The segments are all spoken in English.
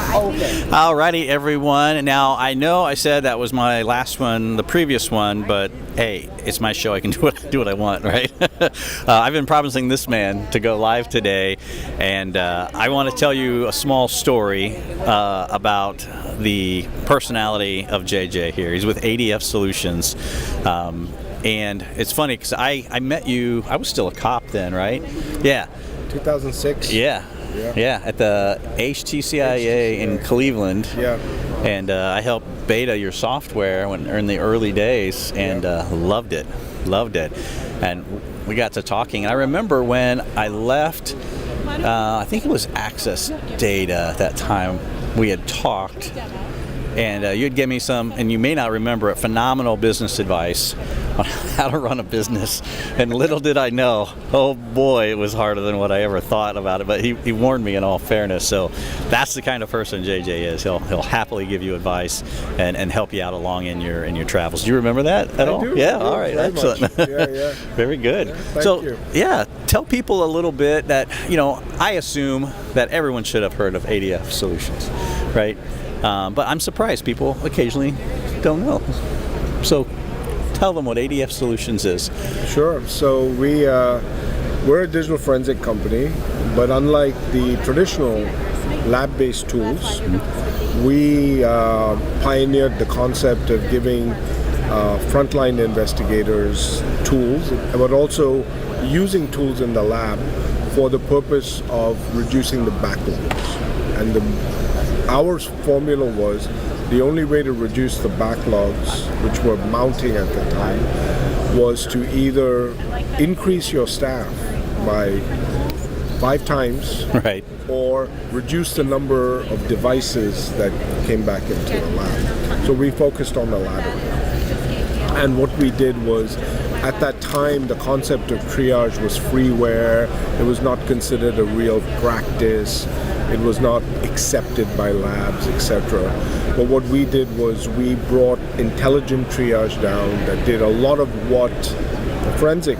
Alrighty, everyone. Now, I know I said that was my last one, the previous one, but hey, it's my show. I can do what I want, right? I've been promising this man to go live today, and I want to tell you a small story about the personality of J.J. here. He's with ADF Solutions. And it's funny because I met you, I was still a cop then, right? Yeah. 2006. Yeah, at the HTCIA in Cleveland. Yeah. And I helped beta your software in the early days, and loved it. And we got to talking. And I remember when I left, I think it was Access Data at that time, we had talked. And you'd give me some, and you may not remember it, phenomenal business advice on how to run a business. And little did I know, oh boy, it was harder than what I ever thought about it. But he warned me in all fairness. So that's the kind of person JJ is. He'll happily give you advice and help you out along in your travels. Do you remember that at all? Do. Yeah, all right, excellent. Yeah. Very good. Yeah, thank you. Yeah, tell people a little bit that, I assume that everyone should have heard of ADF Solutions, right? But I'm surprised people occasionally don't know. So tell them what ADF Solutions is. Sure. So we're a digital forensic company, but unlike the traditional lab-based tools, we pioneered the concept of giving frontline investigators tools, but also using tools in the lab for the purpose of reducing the backlogs. And our formula was the only way to reduce the backlogs, which were mounting at the time, was to either increase your staff by 5 times, right, or reduce the number of devices that came back into the lab. So we focused on the latter. And what we did was, at that time, the concept of triage was freeware. It was not considered a real practice. It was not accepted by labs, etc. But what we did was we brought intelligent triage down that did a lot of what the forensic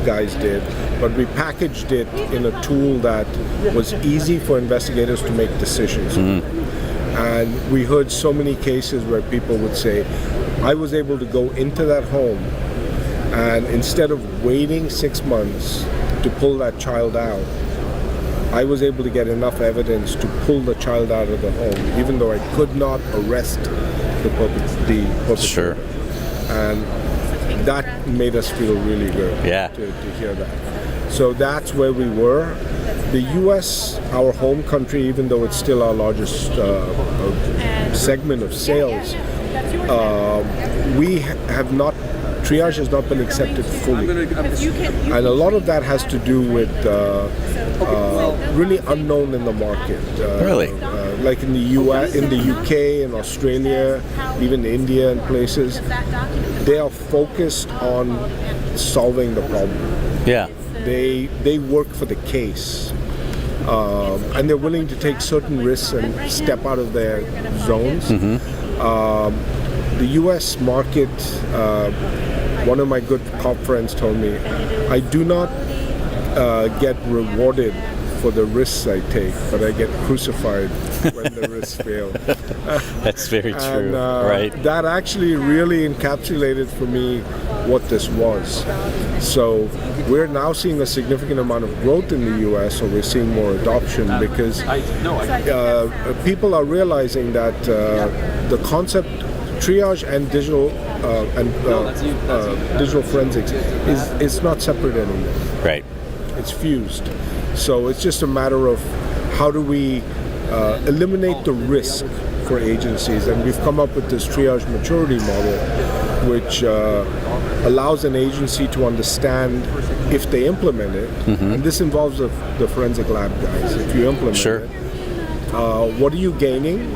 guys did, but we packaged it in a tool that was easy for investigators to make decisions. And we heard so many cases where people would say, I was able to go into that home, and instead of waiting 6 months to pull that child out, I was able to get enough evidence to pull the child out of the home, even though I could not arrest the perpetrator. Sure. And that made us feel really good to hear that. So that's where we were. The US, our home country, even though it's still our largest segment of sales, triage has not been accepted fully. And a lot of that has to do with really unknown in the market. Really? Like in the US, in the UK, in Australia, even India and places, they are focused on solving the problem. Yeah. They work for the case. And they're willing to take certain risks and step out of their zones. The US market, one of my good cop friends told me, I do not get rewarded for the risks I take, but I get crucified when the risks fail. That's very true, right? That actually really encapsulated for me what this was. So we're now seeing a significant amount of growth in the US, so we're seeing more adoption because people are realizing that the concept triage and digital digital forensics is not separate anymore. Right. It's fused. So it's just a matter of how do we eliminate the risk for agencies, and we've come up with this triage maturity model, which allows an agency to understand if they implement it, and this involves the forensic lab guys. If you implement it, what are you gaining,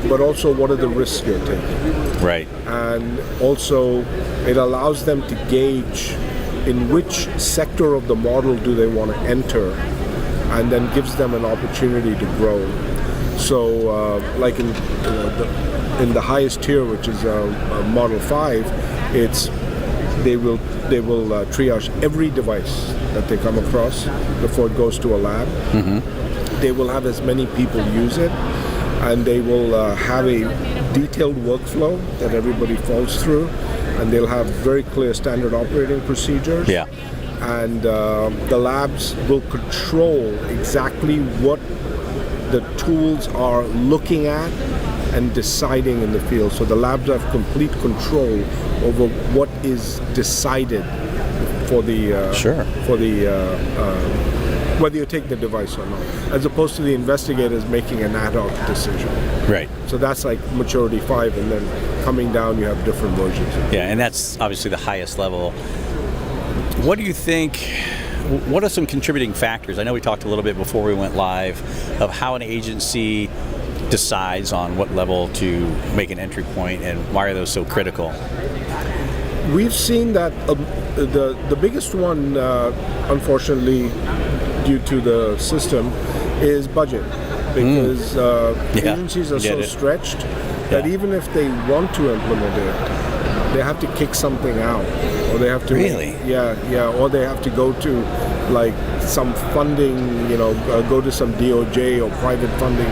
but also what are the risks you're taking? Right. And also it allows them to gauge in which sector of the model do they want to enter, and then gives them an opportunity to grow. So like in the highest tier, which is Model 5, they will triage every device that they come across before it goes to a lab. They will have as many people use it, and they will have a detailed workflow that everybody falls through, and they'll have very clear standard operating procedures. Yeah. And the labs will control exactly what the tools are looking at and deciding in the field. So the labs have complete control over what is decided for the whether you take the device or not, as opposed to the investigators making an ad hoc decision. Right. So that's like maturity 5, and then coming down you have different versions. Yeah, and that's obviously the highest level. What do you think, what are some contributing factors? I know we talked a little bit before we went live of how an agency decides on what level to make an entry point, and why are those so critical? We've seen that the biggest one, unfortunately, due to the system, is budget, because agencies are so stretched that even if they want to implement it, they have to kick something out, or they have to or they have to go to like some funding, go to some DOJ or private funding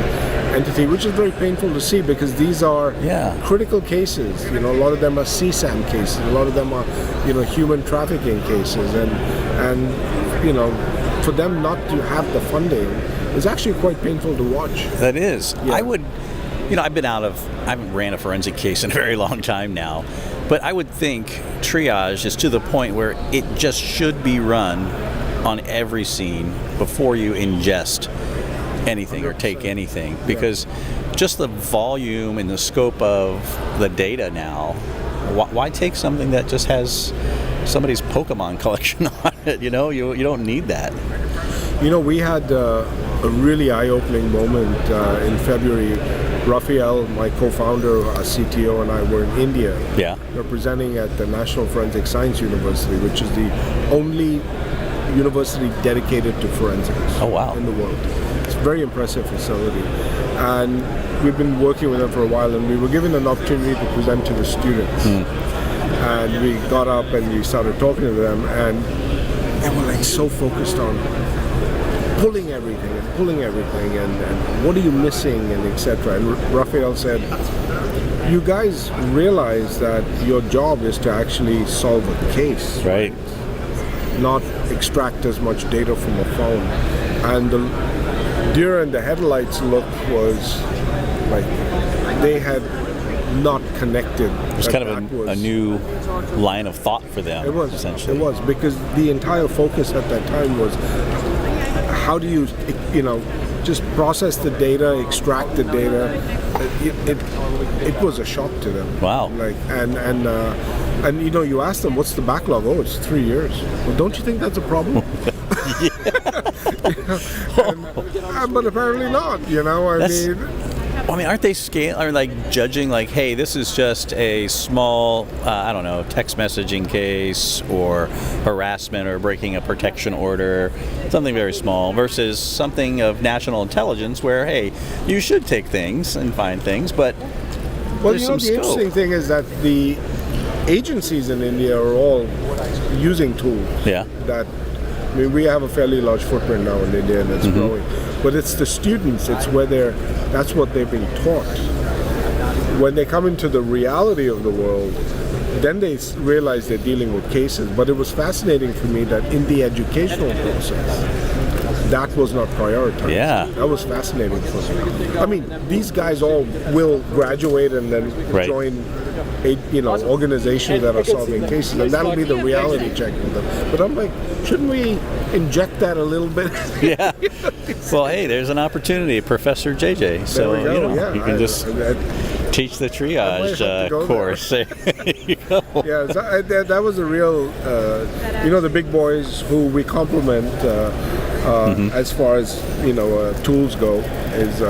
entity, which is very painful to see, because these are critical cases. A lot of them are CSAM cases, a lot of them are human trafficking cases, and for them not to have the funding is actually quite painful to watch. That is. I would, I haven't ran a forensic case in a very long time now, but I would think triage is to the point where it just should be run on every scene before you ingest anything 100%. Or take anything, because just the volume and the scope of the data now, why take something that just has somebody's Pokemon collection on it? You don't need that. We had a really eye-opening moment in February. Raphael, my co-founder, our CTO, and I were in India representing at the National Forensic Science University, which is the only university dedicated to forensics in the world. It's a very impressive facility. And we've been working with them for a while, and we were given an opportunity to present to the students. And we got up and we started talking to them, and they were so focused on pulling everything and what are you missing, and etc. And Raphael said, you guys realize that your job is to actually solve a case, right? Not extract as much data from a phone. And the deer in the headlights look was like they had not connected. It was kind of a new line of thought for them. It was, essentially. It was, because the entire focus at that time was how do you, just process the data, extract the data. It was a shock to them. Wow. And you ask them, what's the backlog? Oh, it's 3 years. Well, don't you think that's a problem? But apparently not. Aren't they judging hey, this is just a small, text messaging case or harassment or breaking a protection order, something very small, versus something of national intelligence where, hey, you should take things and find things, but there's some scope. Interesting thing is that the agencies in India are all using tools. Yeah. We have a fairly large footprint now in India, and it's growing. But it's the students, it's where that's what they've been taught. When they come into the reality of the world, then they realize they're dealing with cases. But it was fascinating for me that in the educational process, that was not prioritized. Yeah. That was fascinating for me. These guys all will graduate and then join organizations that are solving cases, and that'll be the reality check with them. But I'm like, shouldn't we inject that a little bit? Yeah. Well, hey, there's an opportunity, Professor J.J. So you can just teach the triage course. There you go. Yeah, so that was a real, the big boys who we compliment as far as tools go is.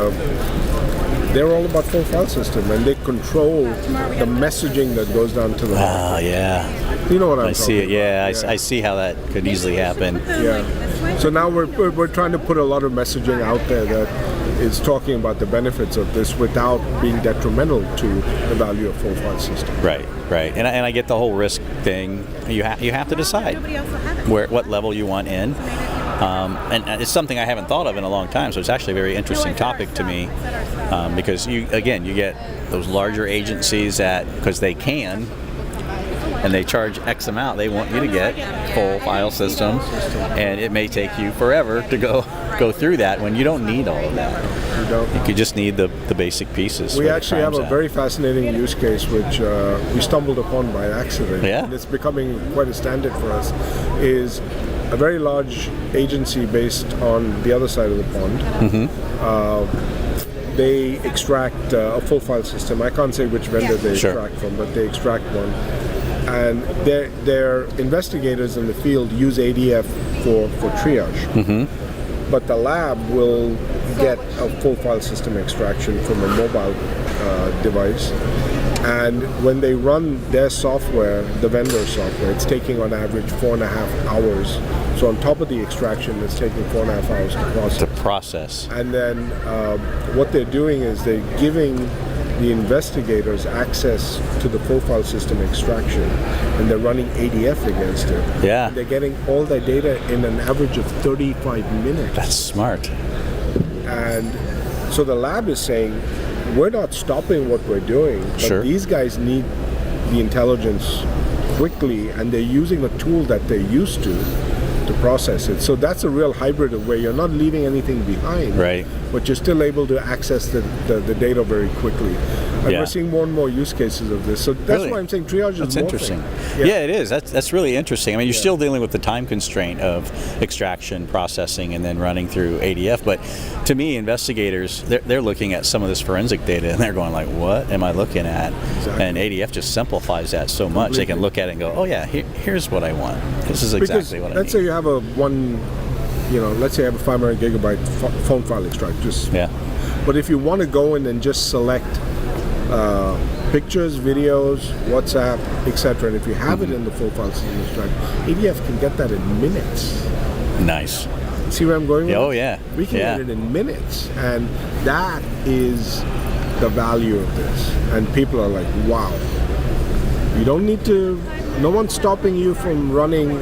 They're all about full file system, and they control the messaging that goes down to the yeah. You know what I'm talking about. I see it. Yeah. I see how that could easily happen. Yeah. So now we're trying to put a lot of messaging out there that is talking about the benefits of this without being detrimental to the value of full file system. Right. And I get the whole risk thing. You have to decide what level you want in. And it's something I haven't thought of in a long time, so it's actually a very interesting topic to me, because you get those larger agencies that, because they can, and they charge X amount, they want you to get full file systems, and it may take you forever to go through that when you don't need all of that. You just need the basic pieces. We actually have a very fascinating use case which we stumbled upon by accident, and it's becoming quite a standard for us, is a very large agency based on the other side of the pond. They extract a full file system. I can't say which vendor they extract from, but they extract one. And their investigators in the field use ADF for triage. But the lab will get a full file system extraction from a mobile device. And when they run their software, the vendor software, it's taking on average 4.5 hours. So on top of the extraction, it's taking 4.5 hours to process. And then what they're doing is they're giving the investigators access to the full file system extraction, and they're running ADF against it. And they're getting all their data in an average of 35 minutes. That's smart. And so the lab is saying, we're not stopping what we're doing, but these guys need the intelligence quickly, and they're using a tool that they're used to process it. So that's a real hybrid of where you're not leaving anything behind, but you're still able to access the data very quickly. And we're seeing more and more use cases of this. So that's why I'm saying triage is interesting. Yeah, it is. That's really interesting. I mean, you're still dealing with the time constraint of extraction, processing, and then running through ADF. But to me, investigators, they're looking at some of this forensic data, and they're going like, what am I looking at? And ADF just simplifies that so much. They can look at it and go, oh yeah, here's what I want. This is exactly what I need. Let's say you have let's say you have a 500 gigabyte phone file extract. But if you want to go in and just select pictures, videos, WhatsApp, etc., and if you have it in the full file system extract, ADF can get that in minutes. Nice. See where I'm going with Oh, this? yeah. We can get it in minutes, and that is the value of this. And people are like, wow. You don't need to, no one's stopping you from running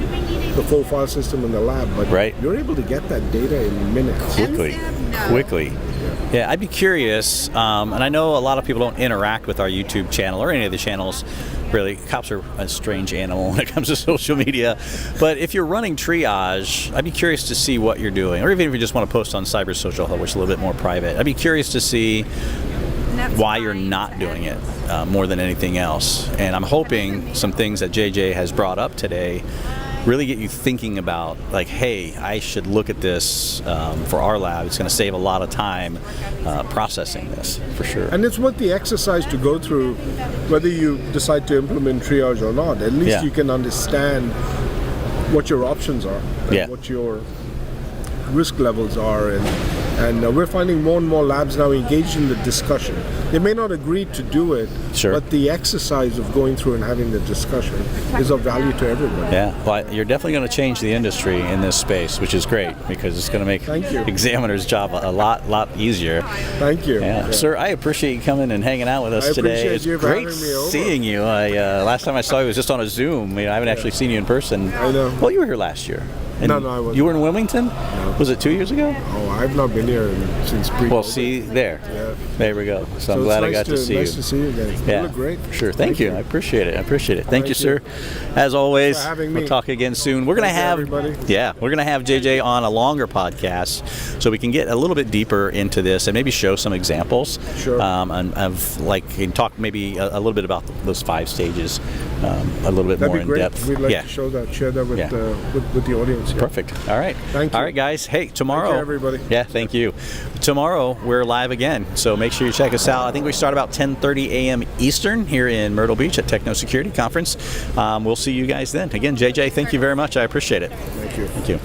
the full file system in the lab, but you're able to get that data in minutes. Quickly. Yeah, I'd be curious, and I know a lot of people don't interact with our YouTube channel or any of the channels. Really, cops are a strange animal when it comes to social media. But if you're running triage, I'd be curious to see what you're doing, or even if you just want to post on Cyber Social Hub, which is a little bit more private. I'd be curious to see why you're not doing it more than anything else. And I'm hoping some things that JJ has brought up today really get you thinking about, like, hey, I should look at this for our lab. It's going to save a lot of time processing this, for sure. And it's worth the exercise to go through, whether you decide to implement triage or not. At least you can understand what your options are, and what your risk levels are, and we're finding more and more labs now engaged in the discussion. They may not agree to do it, but the exercise of going through and having the discussion is of value to everybody. Yeah, well, you're definitely going to change the industry in this space, which is great, because it's going to make examiners' job a lot easier. Thank you. Yeah. Sir, I appreciate you coming and hanging out with us today. It's great seeing you. Last time I saw you was just on a Zoom. I haven't actually seen you in person. I know. Well, you were here last year. No, I wasn't. You were in Wilmington? No. Was it 2 years ago? Oh, I've not been here since pre-COVID. Well, see, there. Yeah. There we go. So I'm glad I got to see you. Nice to see you again. You look great. For sure. Thank you. I appreciate it. Thank you, sir. As always, thanks for having me. We'll talk again soon. We're going to have everybody. We're going to have JJ on a longer podcast so we can get a little bit deeper into this and maybe show some examples. Sure. And talk maybe a little bit about those 5 stages a little bit That'd more be in great. depth. We'd like to share that with the audience. Yeah. Perfect. All right. Thank you. All right, guys. Hey, tomorrow. Thank you, everybody. Yeah, thank you. Tomorrow we're live again, so make sure you check us out. I think we start about 10:30 a.m. Eastern here in Myrtle Beach at Techno Security Conference. We'll see you guys then. Again, JJ, thank you very much. I appreciate it. Thank you. Thank you.